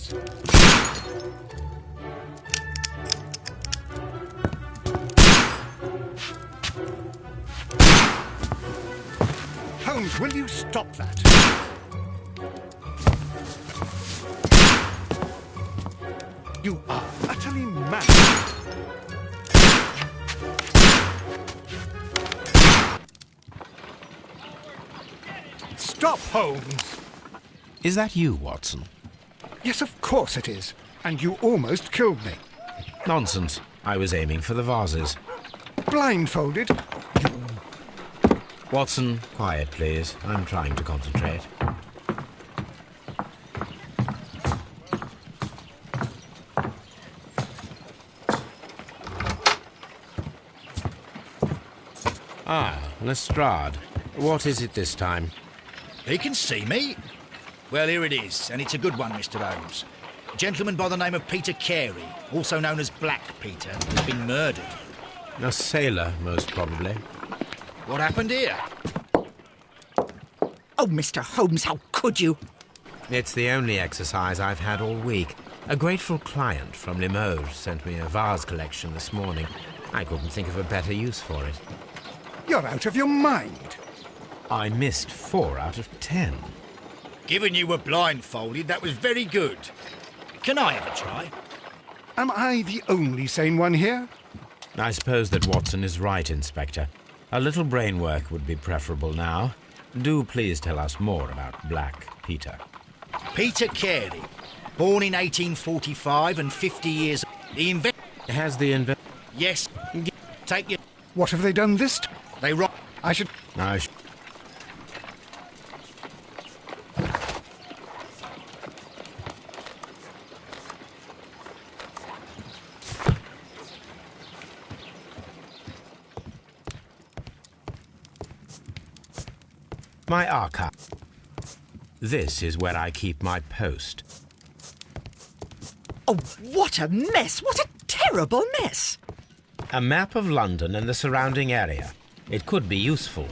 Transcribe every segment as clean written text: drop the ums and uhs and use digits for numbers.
vase. Holmes, will you stop that? You are utterly mad. Stop, Holmes! Is that you, Watson? Yes, of course it is. And you almost killed me. Nonsense. I was aiming for the vases. Blindfolded? Watson, quiet, please. I'm trying to concentrate. Ah, Lestrade. What is it this time? He can see me. Well, here it is, and it's a good one, Mr. Holmes. A gentleman by the name of Peter Carey, also known as Black Peter, has been murdered. A sailor, most probably. What happened here? Oh, Mr. Holmes, how could you? It's the only exercise I've had all week. A grateful client from Limoges sent me a vase collection this morning. I couldn't think of a better use for it. You're out of your mind. I missed 4 out of 10. Given you were blindfolded, that was very good. Can I have a try? Am I the only sane one here? I suppose that Watson is right, Inspector. A little brain work would be preferable now. Do please tell us more about Black Peter. Peter Carey, born in 1845 and 50 years... Has the Yes. Take your... What have they done this time? They rob... I should... My archive. This is where I keep my post. Oh, what a mess! What a terrible mess! A map of London and the surrounding area. It could be useful.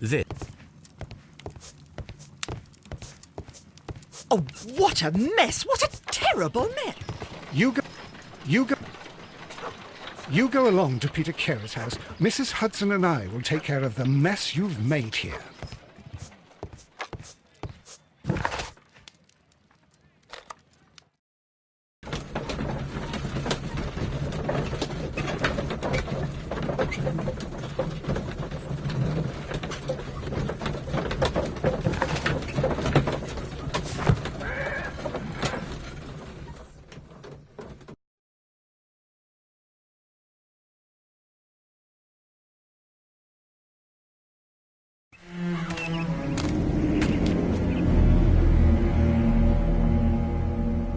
This. Oh, what a mess! What a terrible mess! You go along to Peter Carey's house. Mrs. Hudson and I will take care of the mess you've made here.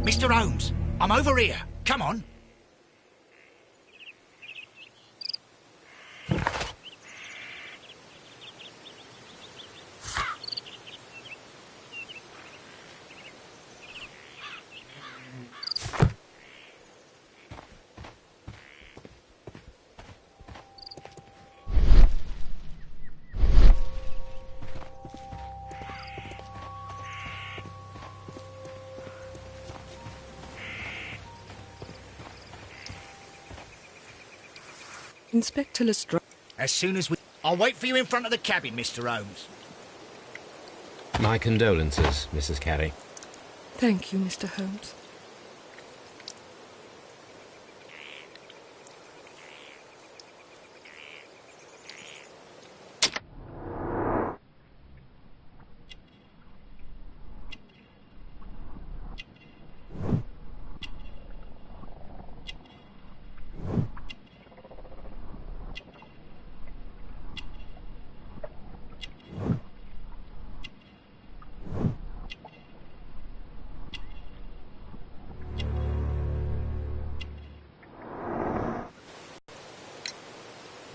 Mr. Holmes, I'm over here. Come on. Inspector Lestrade. As soon as we... I'll wait for you in front of the cabin, Mr. Holmes. My condolences, Mrs. Carey. Thank you, Mr. Holmes.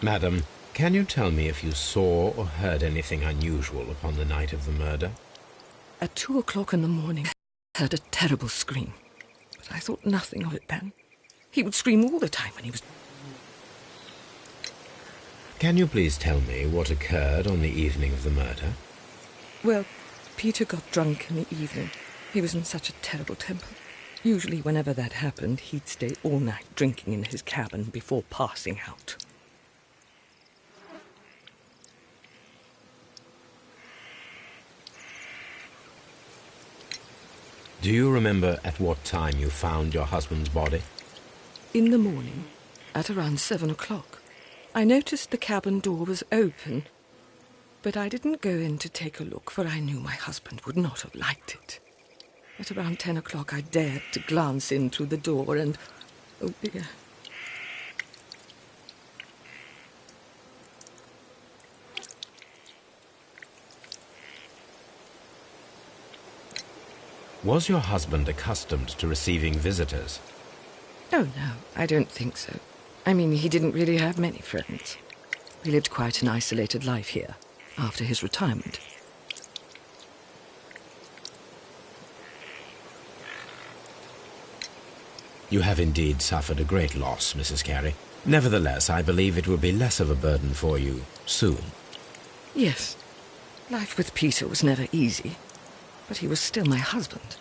Madam, can you tell me if you saw or heard anything unusual upon the night of the murder? At 2 o'clock in the morning, I heard a terrible scream. But I thought nothing of it then. He would scream all the time when he was... Can you please tell me what occurred on the evening of the murder? Well, Peter got drunk in the evening. He was in such a terrible temper. Usually whenever that happened, he'd stay all night drinking in his cabin before passing out. Do you remember at what time you found your husband's body? In the morning, at around 7 o'clock, I noticed the cabin door was open, but I didn't go in to take a look, for I knew my husband would not have liked it. At around 10 o'clock, I dared to glance in through the door and... oh dear. Was your husband accustomed to receiving visitors? Oh, no, I don't think so. I mean, he didn't really have many friends. He lived quite an isolated life here, after his retirement. You have indeed suffered a great loss, Mrs. Carey. Nevertheless, I believe it will be less of a burden for you soon. Yes, life with Peter was never easy, but he was still my husband.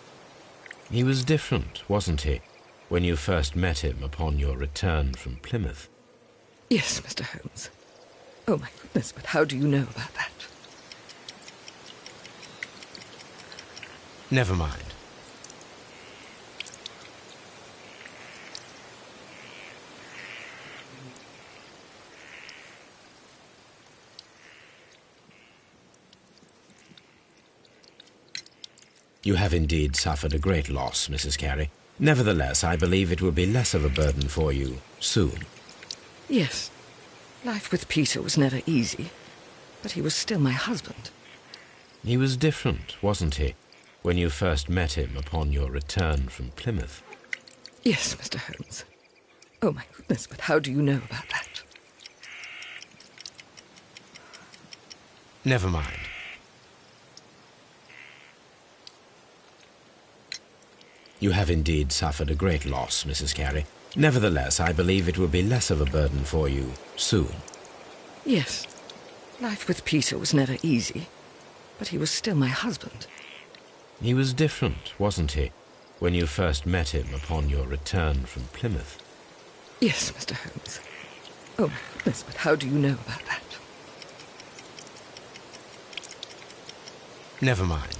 He was different, wasn't he, when you first met him upon your return from Plymouth? Yes, Mr. Holmes. Oh, my goodness, but how do you know about that? Never mind. You have indeed suffered a great loss, Mrs. Carey. Nevertheless, I believe it will be less of a burden for you soon. Yes, life with Peter was never easy, but he was still my husband. He was different, wasn't he, when you first met him upon your return from Plymouth? Yes, Mr. Holmes. Oh, my goodness, but how do you know about that? Never mind. You have indeed suffered a great loss, Mrs. Carey. Nevertheless, I believe it will be less of a burden for you soon. Yes, life with Peter was never easy, but he was still my husband. He was different, wasn't he, when you first met him upon your return from Plymouth? Yes, Mr. Holmes. Oh, my goodness, but how do you know about that? Never mind.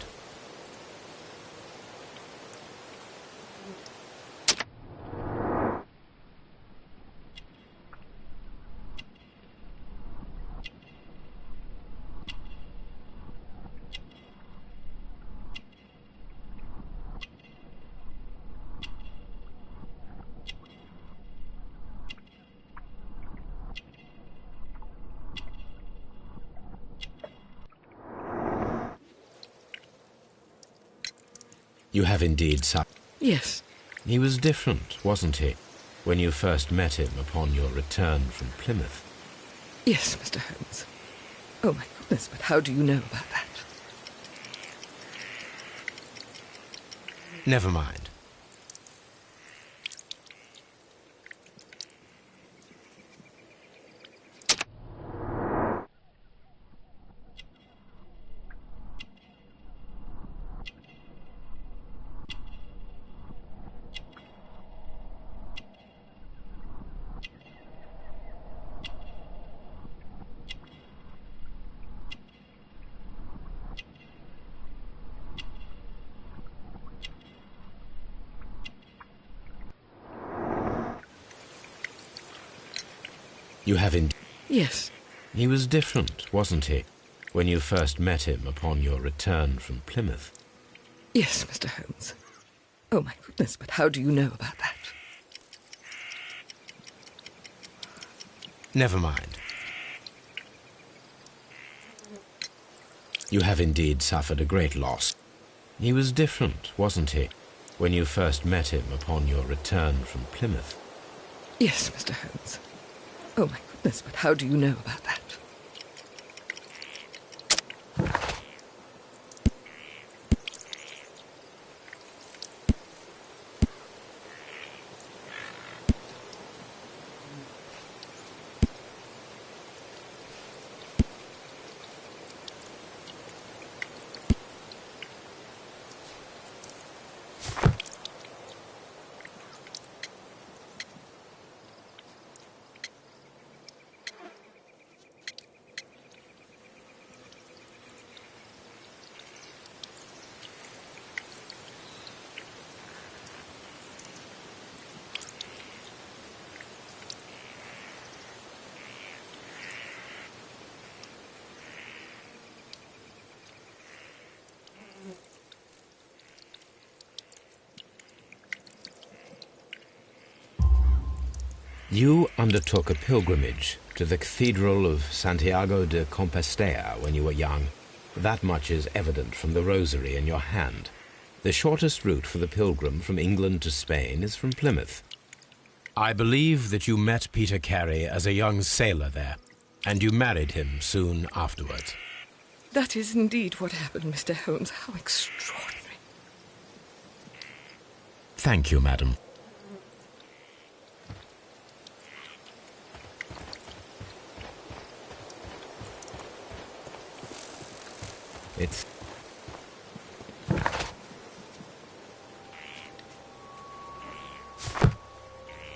You have indeed suffered. Yes. He was different, wasn't he, when you first met him upon your return from Plymouth? Yes, Mr. Holmes. Oh, my goodness, but how do you know about that? Never mind. You have indeed. Yes. He was different, wasn't he, when you first met him upon your return from Plymouth? Yes, Mr. Holmes. Oh, my goodness, but how do you know about that? Never mind. You have indeed suffered a great loss. He was different, wasn't he, when you first met him upon your return from Plymouth? Yes, Mr. Holmes. Oh, my goodness. goodness, but how do you know about that? You undertook a pilgrimage to the Cathedral of Santiago de Compostela when you were young. That much is evident from the rosary in your hand. The shortest route for the pilgrim from England to Spain is from Plymouth. I believe that you met Peter Carey as a young sailor there, and you married him soon afterwards. That is indeed what happened, Mr. Holmes. How extraordinary. Thank you, madam.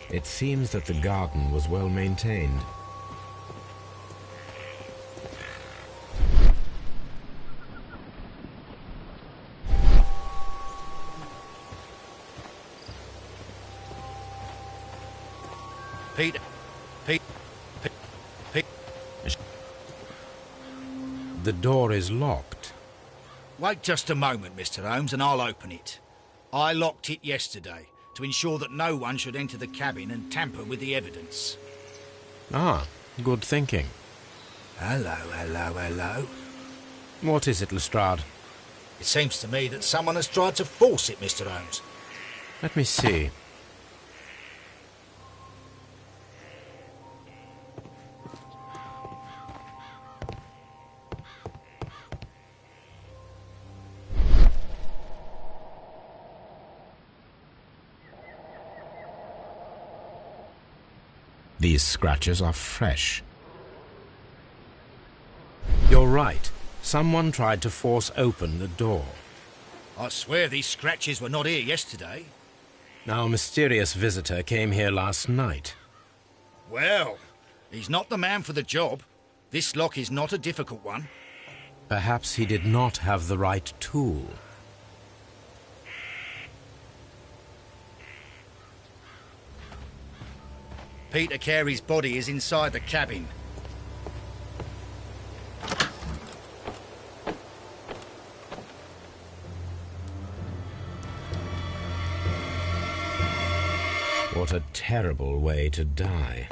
It seems that the garden was well maintained. Peter. The door is locked. Wait just a moment, Mr. Holmes, and I'll open it. I locked it yesterday to ensure that no one should enter the cabin and tamper with the evidence. Ah, good thinking. Hello. What is it, Lestrade? It seems to me that someone has tried to force it, Mr. Holmes. Let me see. These scratches are fresh. You're right. Someone tried to force open the door. I swear these scratches were not here yesterday. Our mysterious visitor came here last night. Well, he's not the man for the job. This lock is not a difficult one. Perhaps he did not have the right tool. Peter Carey's body is inside the cabin. What a terrible way to die.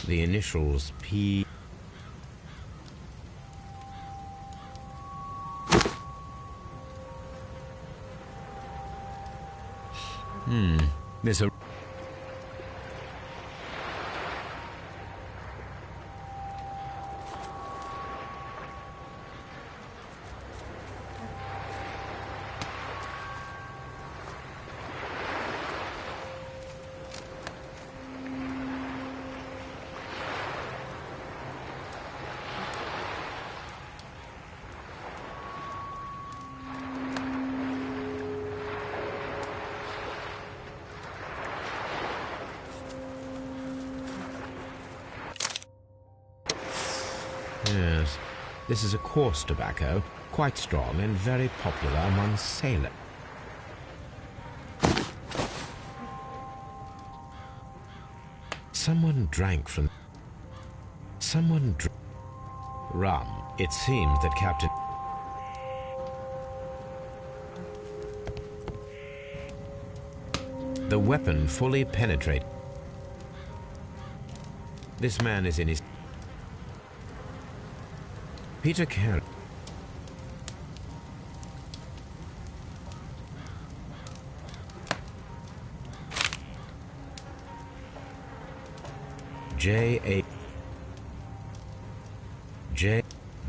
The initials P. There's a... Yes, this is a coarse tobacco, quite strong and very popular among sailors. Someone drank from... rum. It seems that Captain... The weapon fully penetrated. This man is in his... Peter Carey.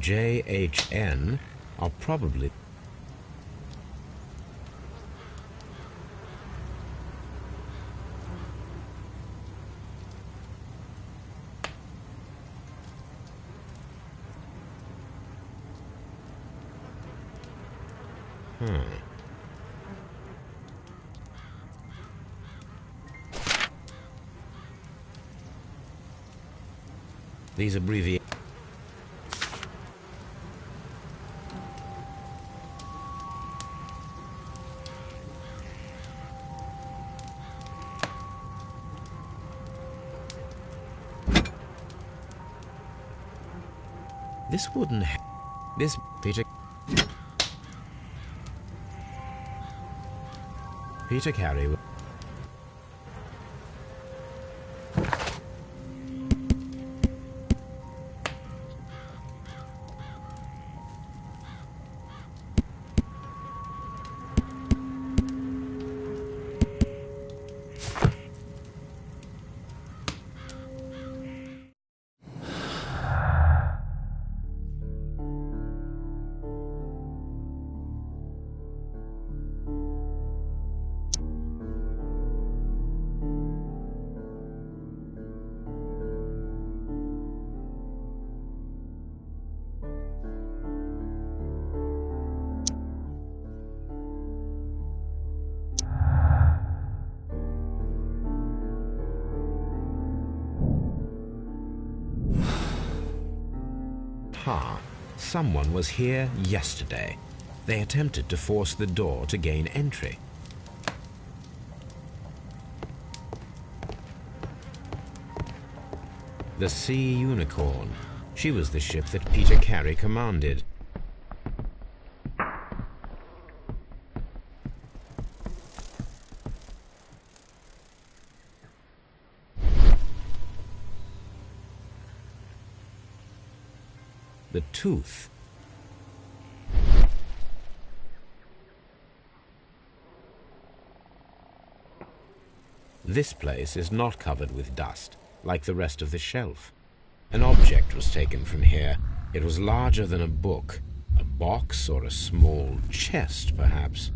JHN are probably... These abbreviations... This wouldn't... This... Peter Carey... Someone was here yesterday. They attempted to force the door to gain entry. The Sea Unicorn. She was the ship that Peter Carey commanded. The tooth. This place is not covered with dust, like the rest of the shelf. An object was taken from here. It was larger than a book, a box or a small chest, perhaps.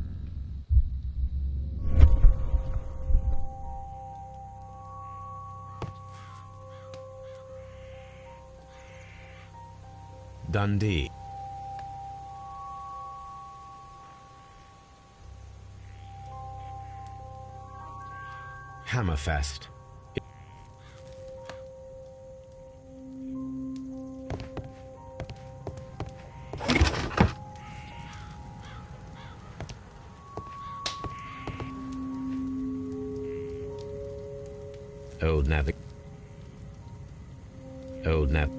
Dundee. Hammerfest. Old Nav.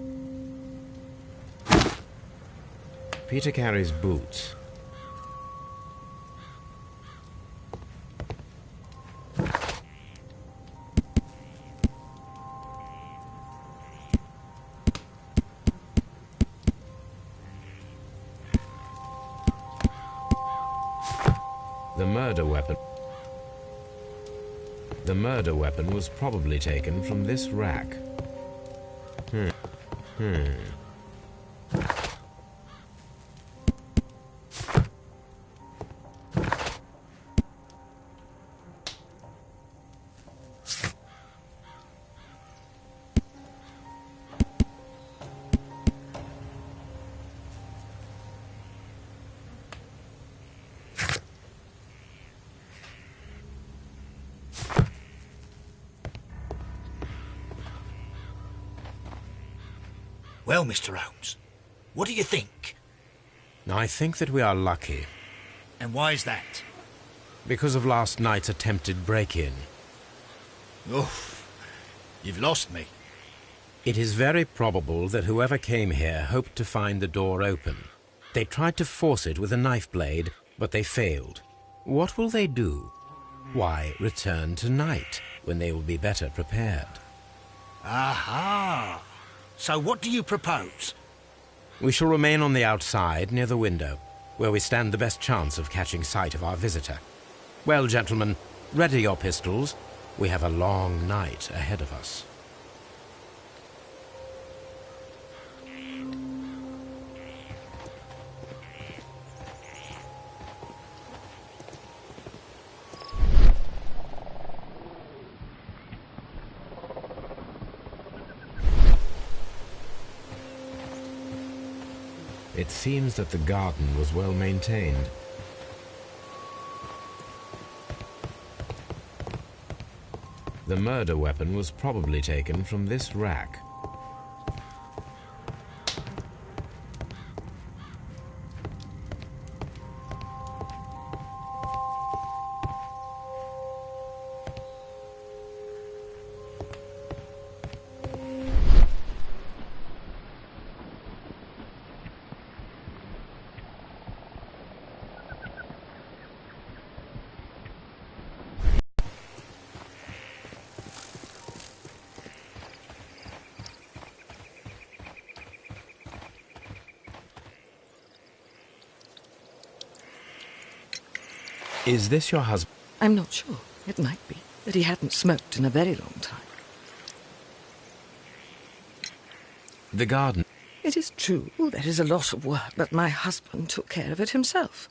Peter Carey's boots. The murder weapon. The murder weapon was probably taken from this rack. Well, Mr. Holmes, what do you think? I think that we are lucky. And why is that? Because of last night's attempted break-in. Oof, you've lost me. It is very probable that whoever came here hoped to find the door open. They tried to force it with a knife blade, but they failed. What will they do? Why, return tonight, when they will be better prepared. Aha! So what do you propose? We shall remain on the outside, near the window, where we stand the best chance of catching sight of our visitor. Well, gentlemen, ready your pistols. We have a long night ahead of us. It seems that the garden was well maintained. The murder weapon was probably taken from this rack. Is this your husband? I'm not sure. It might be that he hadn't smoked in a very long time. The garden. It is true, there is a lot of work, but my husband took care of it himself.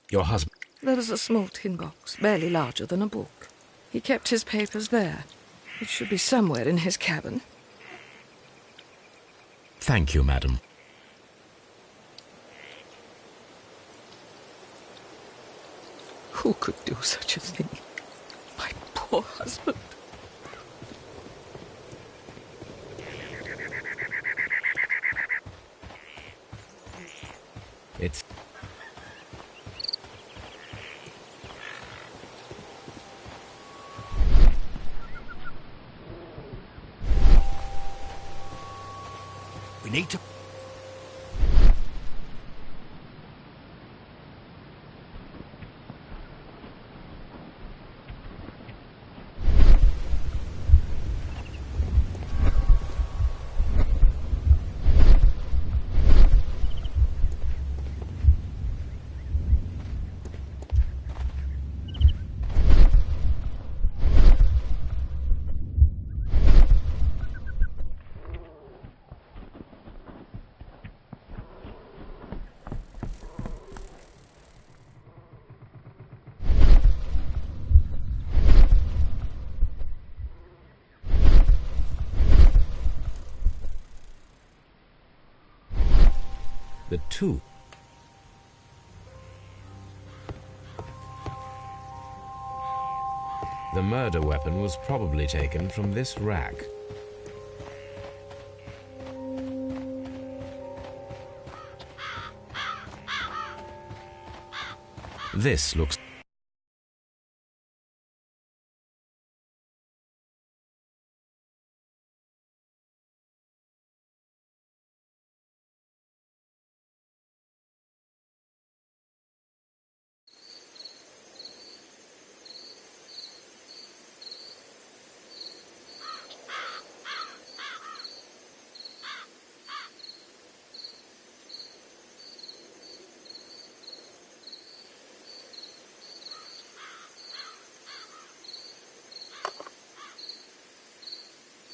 Your husband? There was a small tin box, barely larger than a book. He kept his papers there. It should be somewhere in his cabin. Thank you, madam. Who could do such a thing? My poor husband. It's... We need to... The two. The murder weapon was probably taken from this rack. This looks...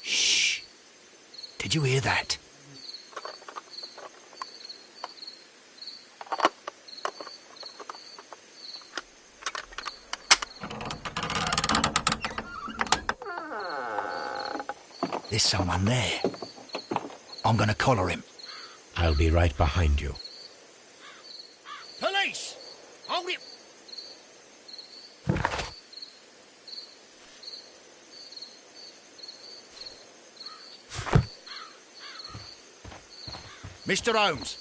Shh! Did you hear that? There's someone there. I'm gonna collar him. I'll be right behind you. Police! Hold it! Mr. Holmes,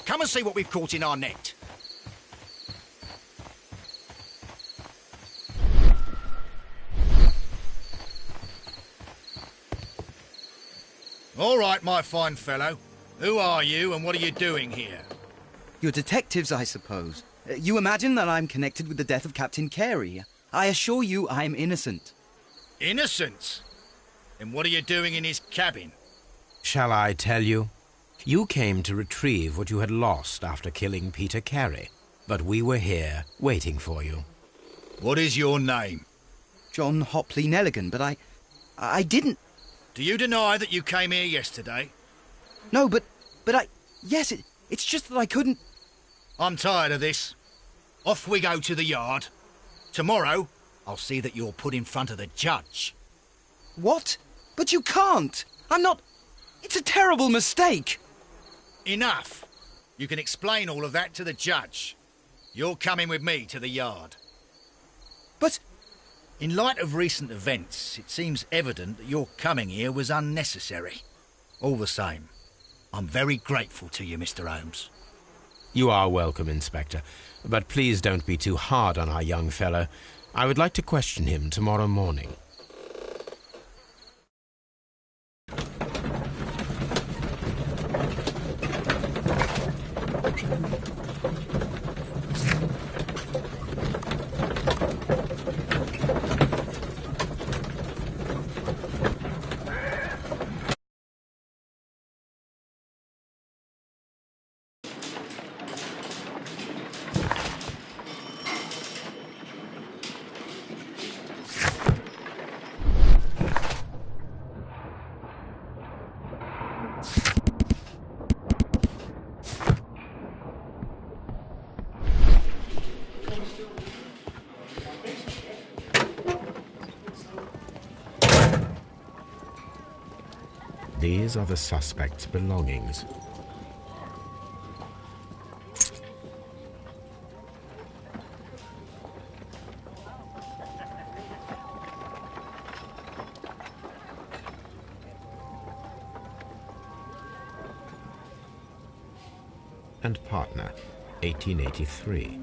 come and see what we've caught in our net. All right, my fine fellow. Who are you and what are you doing here? You're detectives, I suppose. You imagine that I'm connected with the death of Captain Carey. I assure you I'm innocent. Innocent? Then what are you doing in his cabin? Shall I tell you? You came to retrieve what you had lost after killing Peter Carey, but we were here waiting for you. What is your name? John Hopley Nelligan, but I didn't... Do you deny that you came here yesterday? No, but yes, it's just that I couldn't... I'm tired of this. Off we go to the yard. Tomorrow, I'll see that you're put in front of the judge. What? But you can't! I'm not... It's a terrible mistake. Enough. You can explain all of that to the judge. You're coming with me to the yard. But In light of recent events, it seems evident that your coming here was unnecessary. All the same, I'm very grateful to you, Mr. Holmes. You are welcome, Inspector. But please don't be too hard on our young fellow. I would like to question him tomorrow morning. These are the suspect's belongings. And partner, 1883.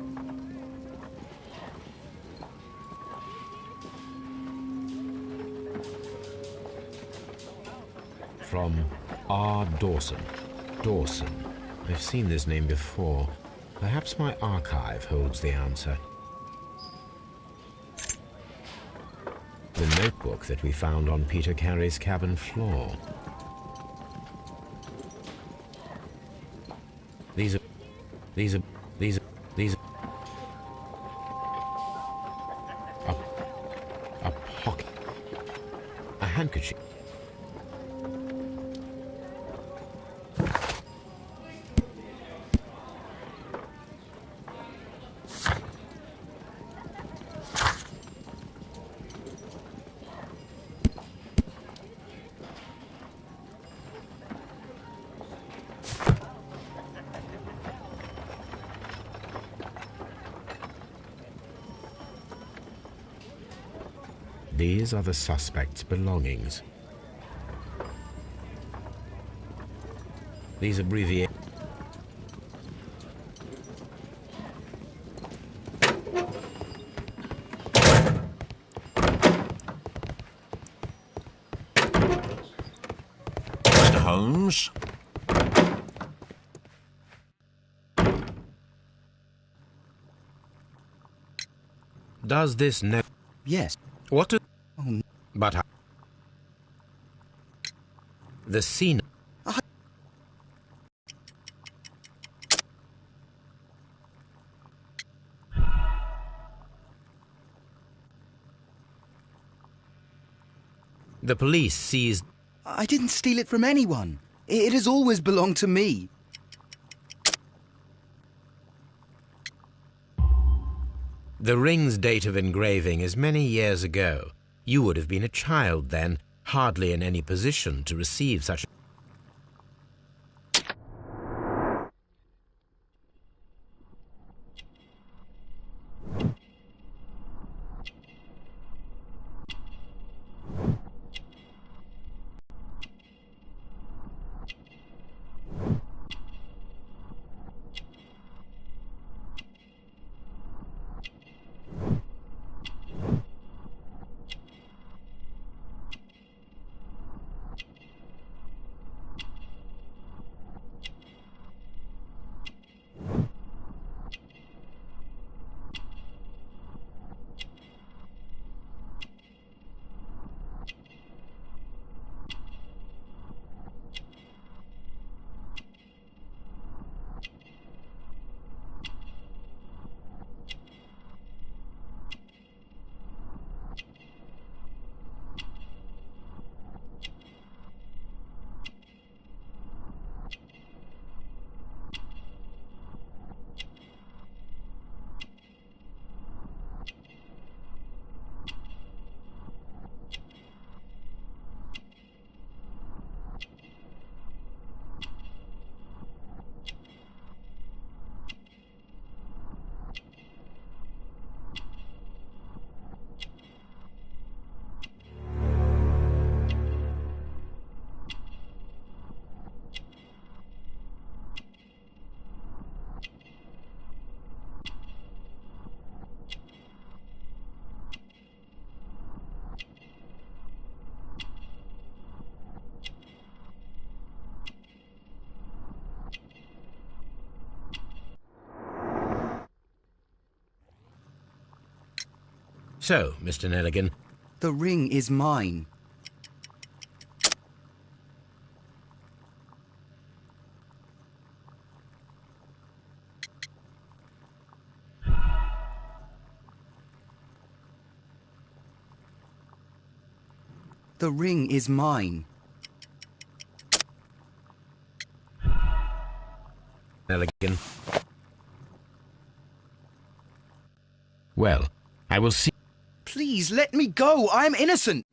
From R. Dawson. Dawson. I've seen this name before. Perhaps my archive holds the answer. The notebook that we found on Peter Carey's cabin floor. These are a pocket, a handkerchief. These are the suspect's belongings. These abbreviations. Mr. Holmes? Does this note... yes. What do... Oh, But the scene... The police seized... I didn't steal it from anyone. It has always belonged to me. The ring's date of engraving is many years ago. You would have been a child then, hardly in any position to receive such... So, Mr. Nelligan, The ring is mine. The ring is mine. Nelligan. Well, I will see. Please let me go. I'm innocent.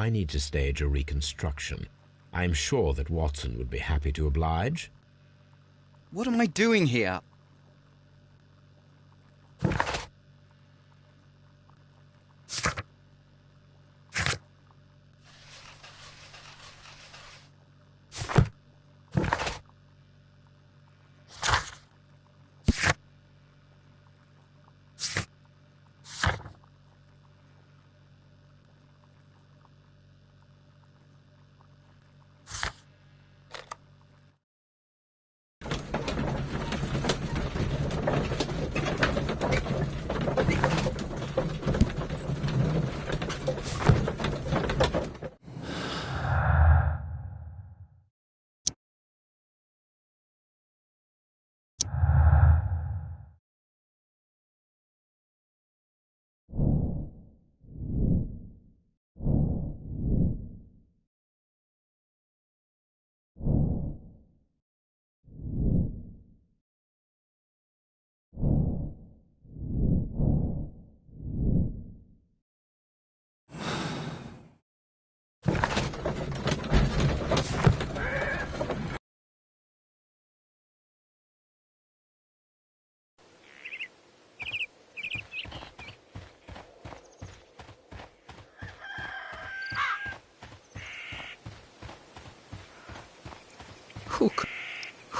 I need to stage a reconstruction. I'm sure that Watson would be happy to oblige. What am I doing here?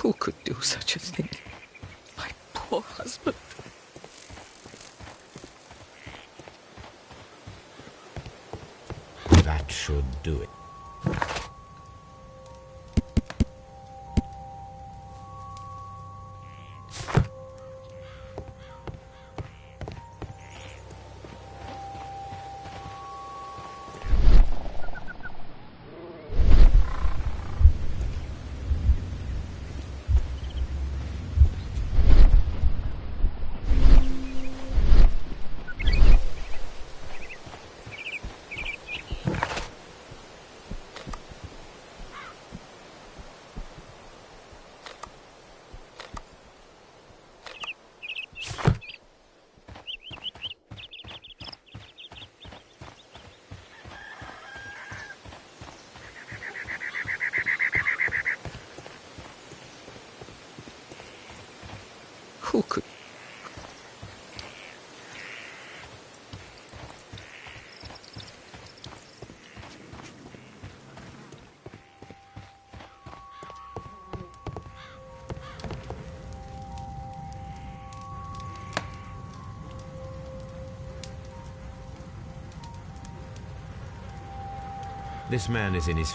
Who could do such a thing? My poor husband. That should do it. Who could? This man is in his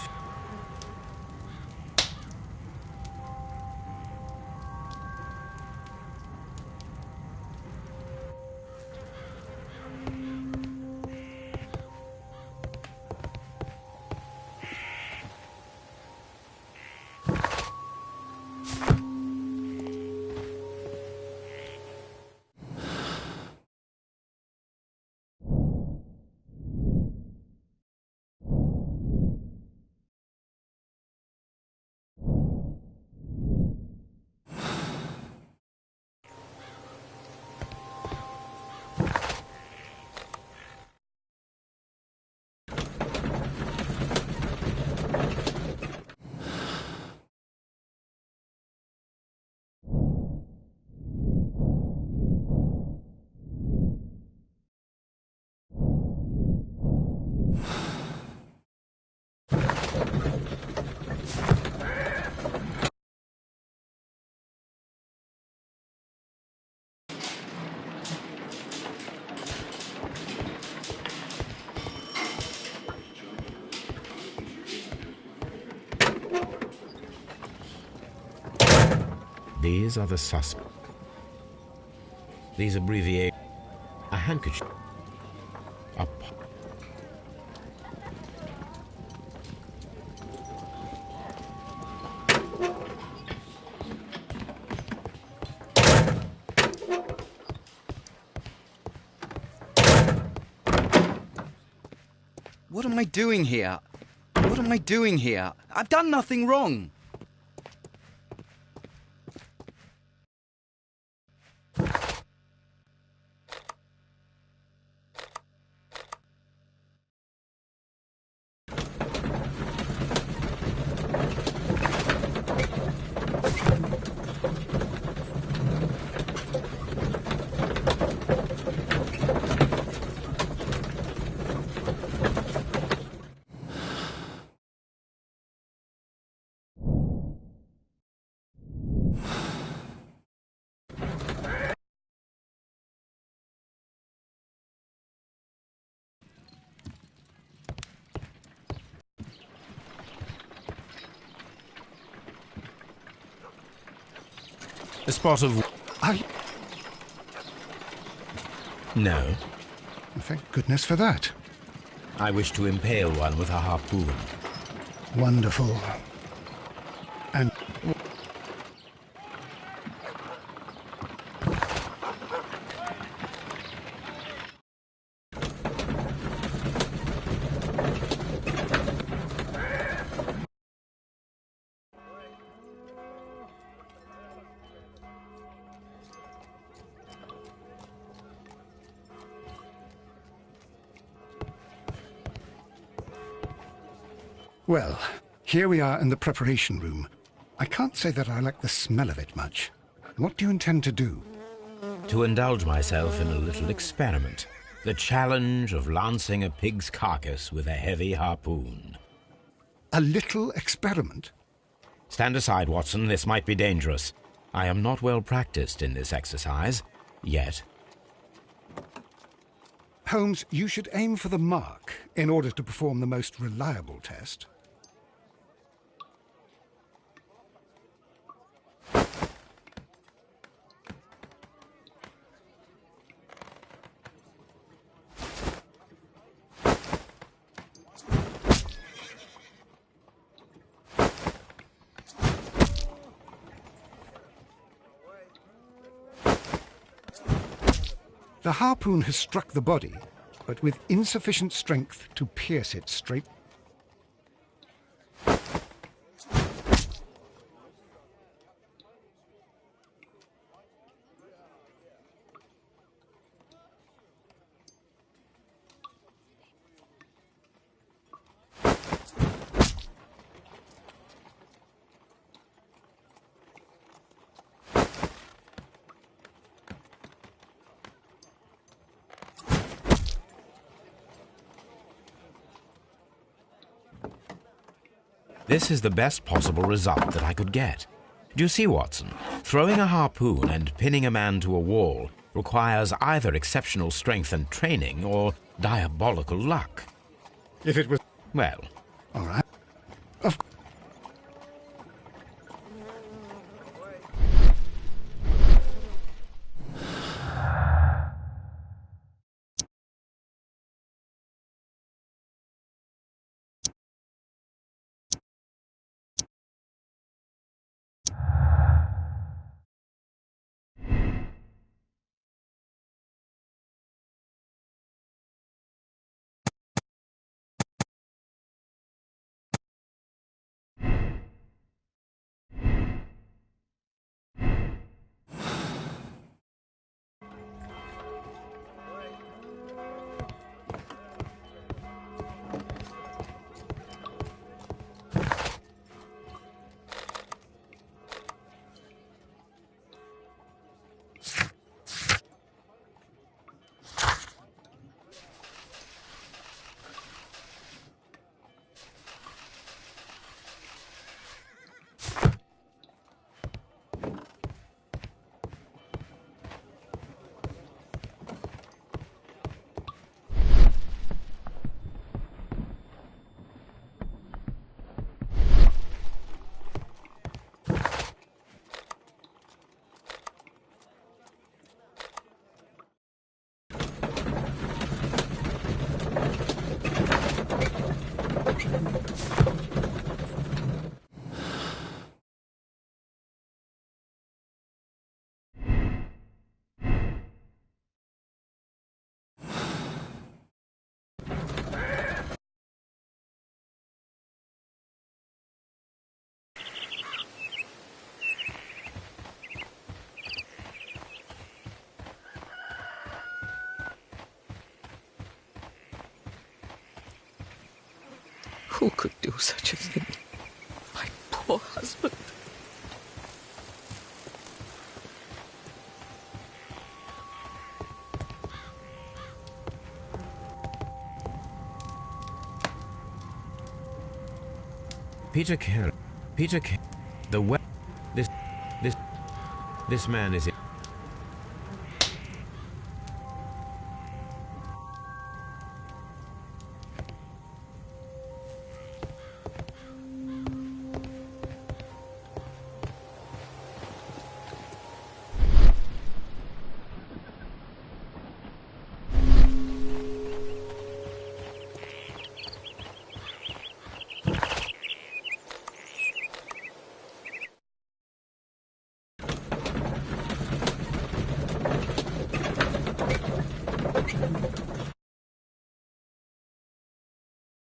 These are the suspects. These abbreviate a handkerchief. A What am I doing here? What am I doing here? I've done nothing wrong. A spot of... No. Thank goodness for that. I wish to impale one with a harpoon. Wonderful. And well, here we are in the preparation room. I can't say that I like the smell of it much. What do you intend to do? To indulge myself in a little experiment. The challenge of lancing a pig's carcass with a heavy harpoon. A little experiment? Stand aside, Watson. This might be dangerous. I am not well practiced in this exercise, yet. Holmes, you should aim for the mark in order to perform the most reliable test. The harpoon has struck the body, but with insufficient strength to pierce it straight. This is the best possible result that I could get. Do you see, Watson? Throwing a harpoon and pinning a man to a wall requires either exceptional strength and training or diabolical luck. If it was... Well, All right. Of Who could do such a thing? My poor husband. Peter Carey. This man is